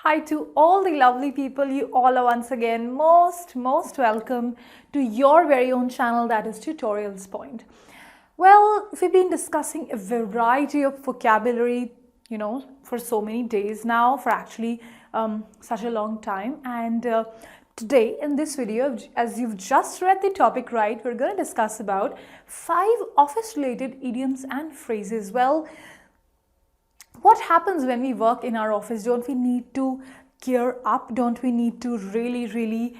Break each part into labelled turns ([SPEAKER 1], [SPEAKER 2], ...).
[SPEAKER 1] Hi to all the lovely people. You all are once again most welcome to your very own channel, that is Tutorials Point. Well, we've been discussing a variety of vocabulary, for so many days now, for actually such a long time. And today in this video, as you've just read the topic right, we're going to discuss about 5 office related idioms and phrases. Well, what happens when we work in our office? Don't we need to gear up? Don't we need to really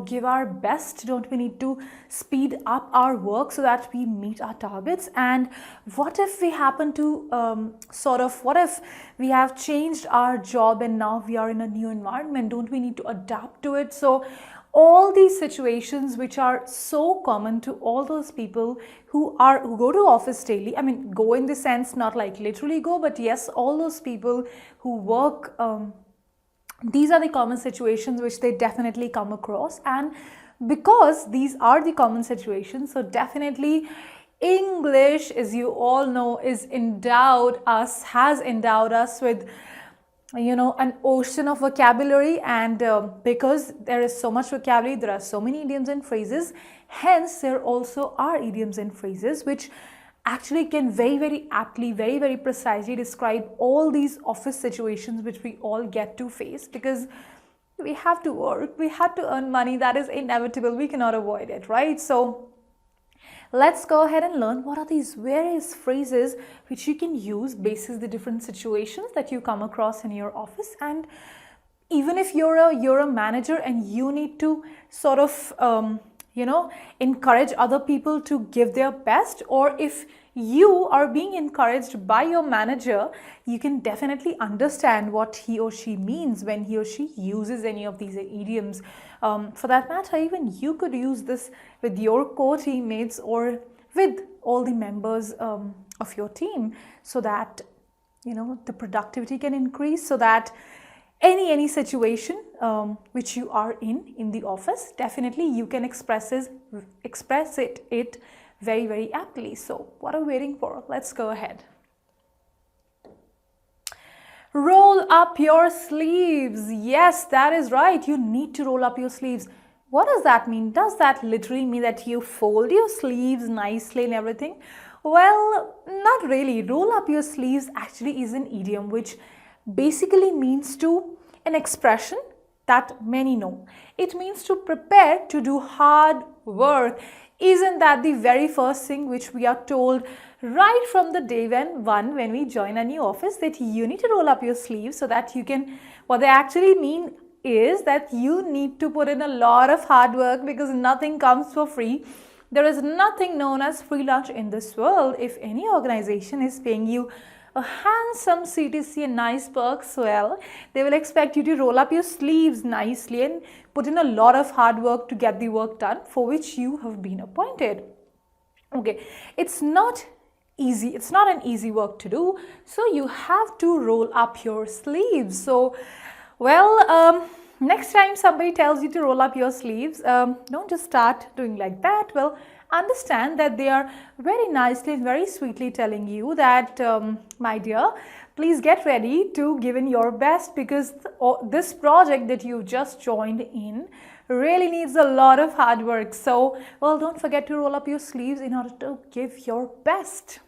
[SPEAKER 1] give our best? Don't we need to speed up our work so that we meet our targets? And what if we happen to what if we have changed our job and now we are in a new environment? Don't we need to adapt to it? So all these situations which are so common to all those people who go to office daily. I mean, go in the sense not like literally go, but yes, all those people who work, these are the common situations which they definitely come across. And because these are the common situations, so definitely English, as you all know, has endowed us with an ocean of vocabulary. And because there is so much vocabulary, there are so many idioms and phrases. Hence, there also are idioms and phrases which actually can very aptly, very precisely describe all these office situations which we all get to face, because we have to work, we have to earn money. That is inevitable, we cannot avoid it, right? So let's go ahead and learn what are these various phrases which you can use basis the different situations that you come across in your office. And even if you're a manager and you need to sort of encourage other people to give their best, or if you are being encouraged by your manager, you can definitely understand what he or she means when he or she uses any of these idioms. For that matter, even you could use this with your co-teammates or with all the members of your team, so that the productivity can increase, so that any situation which you are in the office, definitely you can express it very aptly. So what are we waiting for? Let's go ahead. Roll up your sleeves. Yes, that is right. You need to roll up your sleeves. What does that mean? Does that literally mean that you fold your sleeves nicely and everything? Well, not really. Roll up your sleeves actually is an idiom which basically means an expression that many know. It means to prepare to do hard work. Isn't that the very first thing which we are told right from the day when we join a new office, that you need to roll up your sleeves so that you can, what they actually mean is that you need to put in a lot of hard work, because nothing comes for free. There is nothing known as free lunch in this world. If any organization is paying you a handsome CTC and nice perks, well, they will expect you to roll up your sleeves nicely and put in a lot of hard work to get the work done for which you have been appointed. Okay, it's not easy. It's not an easy work to do. So you have to roll up your sleeves. So, well, next time somebody tells you to roll up your sleeves, don't just start doing like that. Well, understand that they are very nicely and very sweetly telling you that, my dear, please get ready to give in your best, because this project that you've just joined in really needs a lot of hard work. So, well, don't forget to roll up your sleeves in order to give your best.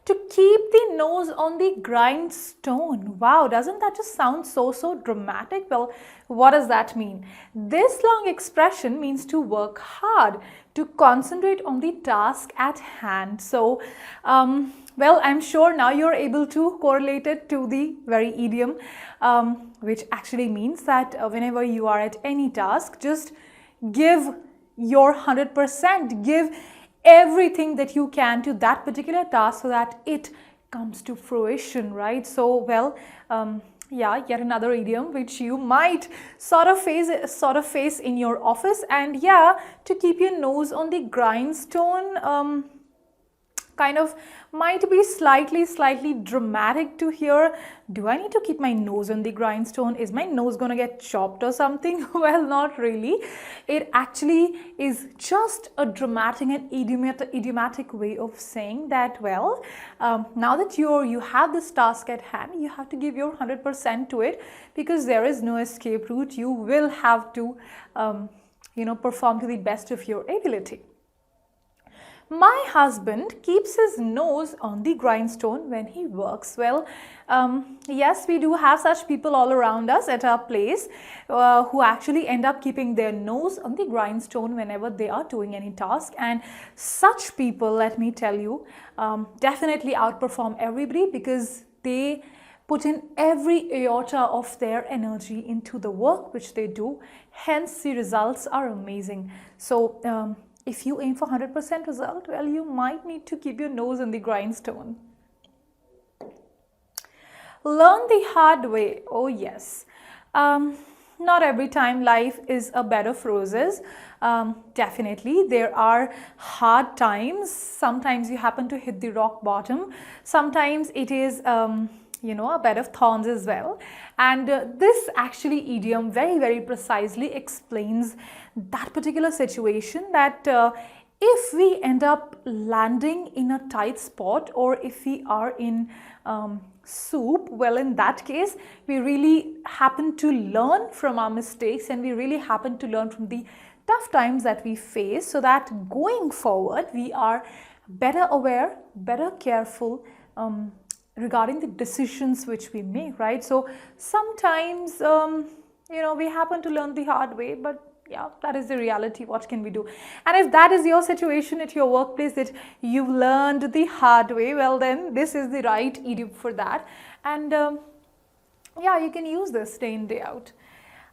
[SPEAKER 1] To keep the nose on the grindstone. Wow, doesn't that just sound so dramatic? Well, what does that mean? This long expression means to work hard, to concentrate on the task at hand. So, well, I'm sure now you're able to correlate it to the very idiom, which actually means that whenever you are at any task, just give your 100%, give everything that you can to that particular task so that it comes to fruition, right? So, well, yeah, yet another idiom which you might sort of face in your office. And yeah, to keep your nose on the grindstone, kind of might be slightly dramatic to hear. Do I need to keep my nose on the grindstone? Is my nose gonna get chopped or something? Well, not really. It actually is just a dramatic and idiomatic way of saying that, well, now that you have this task at hand, you have to give your 100% to it, because there is no escape route. You will have to perform to the best of your ability. My husband keeps his nose on the grindstone when he works. Well, yes, we do have such people all around us at our place who actually end up keeping their nose on the grindstone whenever they are doing any task. And such people, let me tell you, definitely outperform everybody, because they put in every iota of their energy into the work which they do. Hence, the results are amazing. So, if you aim for 100% result, well, you might need to keep your nose on the grindstone. Learn the hard way. Oh yes. Not every time life is a bed of roses. Definitely there are hard times. Sometimes you happen to hit the rock bottom. Sometimes it is a bed of thorns as well. And this actually idiom very precisely explains that particular situation, that if we end up landing in a tight spot, or if we are in soup, well, in that case, we really happen to learn from our mistakes, and we really happen to learn from the tough times that we face, so that going forward, we are better aware, better careful, regarding the decisions which we make, right? So sometimes, we happen to learn the hard way, but yeah, that is the reality. What can we do? And if that is your situation at your workplace, that you learned the hard way, well, then this is the right idiom for that. And yeah, you can use this day in, day out.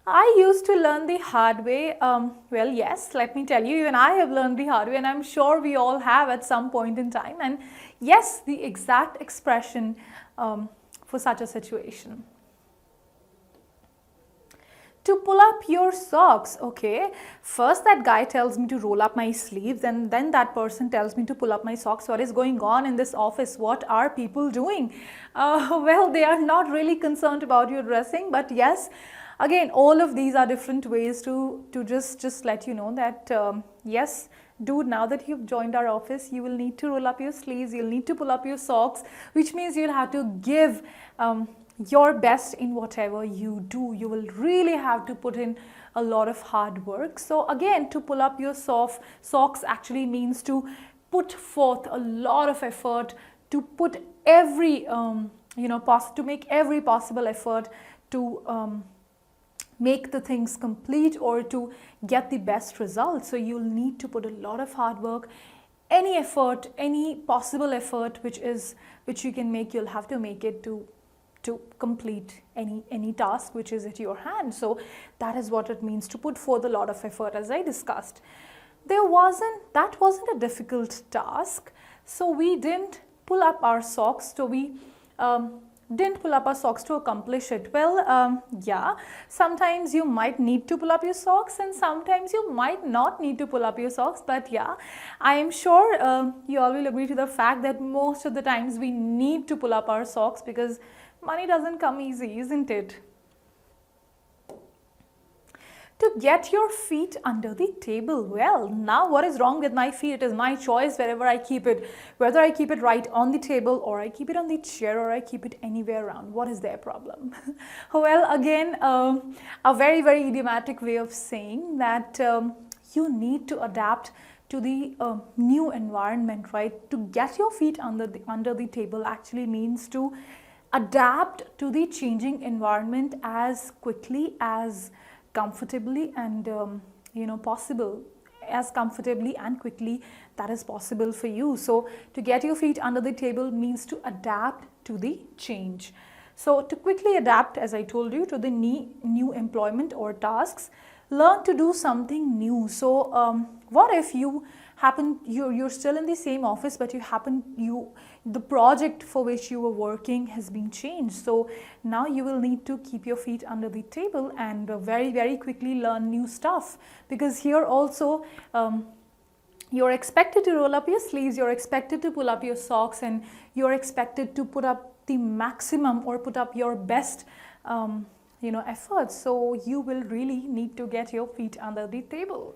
[SPEAKER 1] I used to learn the hard way. Well, yes, let me tell you, even I have learned the hard way, and I'm sure we all have at some point in time. And yes, the exact expression for such a situation. To pull up your socks. Okay, first that guy tells me to roll up my sleeves, and then that person tells me to pull up my socks. What is going on in this office? What are people doing? Well, they are not really concerned about your dressing, but yes, again, all of these are different ways to just let you know that yes, dude, now that you've joined our office, you will need to roll up your sleeves, you'll need to pull up your socks, which means you'll have to give your best in whatever you do. You will really have to put in a lot of hard work. So again, to pull up your socks actually means to put forth a lot of effort, to put every to make every possible effort to make the things complete, or to get the best results. So you'll need to put a lot of hard work. Any effort, any possible effort which you can make, you'll have to make it to complete any task which is at your hand. So that is what it means to put forth a lot of effort, as I discussed. That wasn't a difficult task, so we didn't pull up our socks, so we didn't pull up our socks to accomplish it. Well, yeah, sometimes you might need to pull up your socks, and sometimes you might not need to pull up your socks, but yeah, I am sure you all will agree to the fact that most of the times we need to pull up our socks, because money doesn't come easy, isn't it? To get your feet under the table. Well, now what is wrong with my feet? It is my choice wherever I keep it, whether I keep it right on the table, or I keep it on the chair, or I keep it anywhere around. What is their problem? Well, again, a very idiomatic way of saying that you need to adapt to the new environment, right? To get your feet under the table actually means to adapt to the changing environment as quickly, as comfortably and possible, as comfortably and quickly that is possible for you. So to get your feet under the table means to adapt to the change. So to quickly adapt, as I told you, to the new employment or tasks, learn to do something new. So what if you're still in the same office, but the project for which you were working has been changed. So now you will need to keep your feet under the table and very quickly learn new stuff, because here also You're expected to roll up your sleeves, you're expected to pull up your socks, and you're expected to put up the maximum or put up your best efforts. So you will really need to get your feet under the table.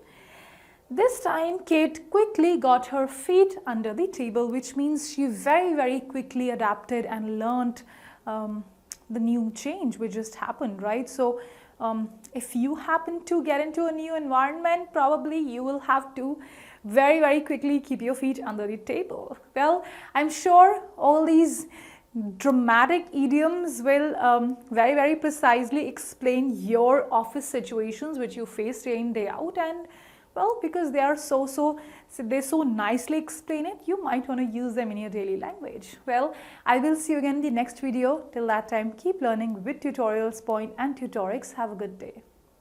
[SPEAKER 1] This time Kate quickly got her feet under the table, which means she very quickly adapted and learned the new change which just happened, right? So if you happen to get into a new environment, probably you will have to very quickly keep your feet under the table. Well, I'm sure all these dramatic idioms will very precisely explain your office situations which you face day in day out, and well, because they are they so nicely explain it, you might want to use them in your daily language. Well, I will see you again in the next video. Till that time, keep learning with Tutorials Point and Tutorix. Have a good day.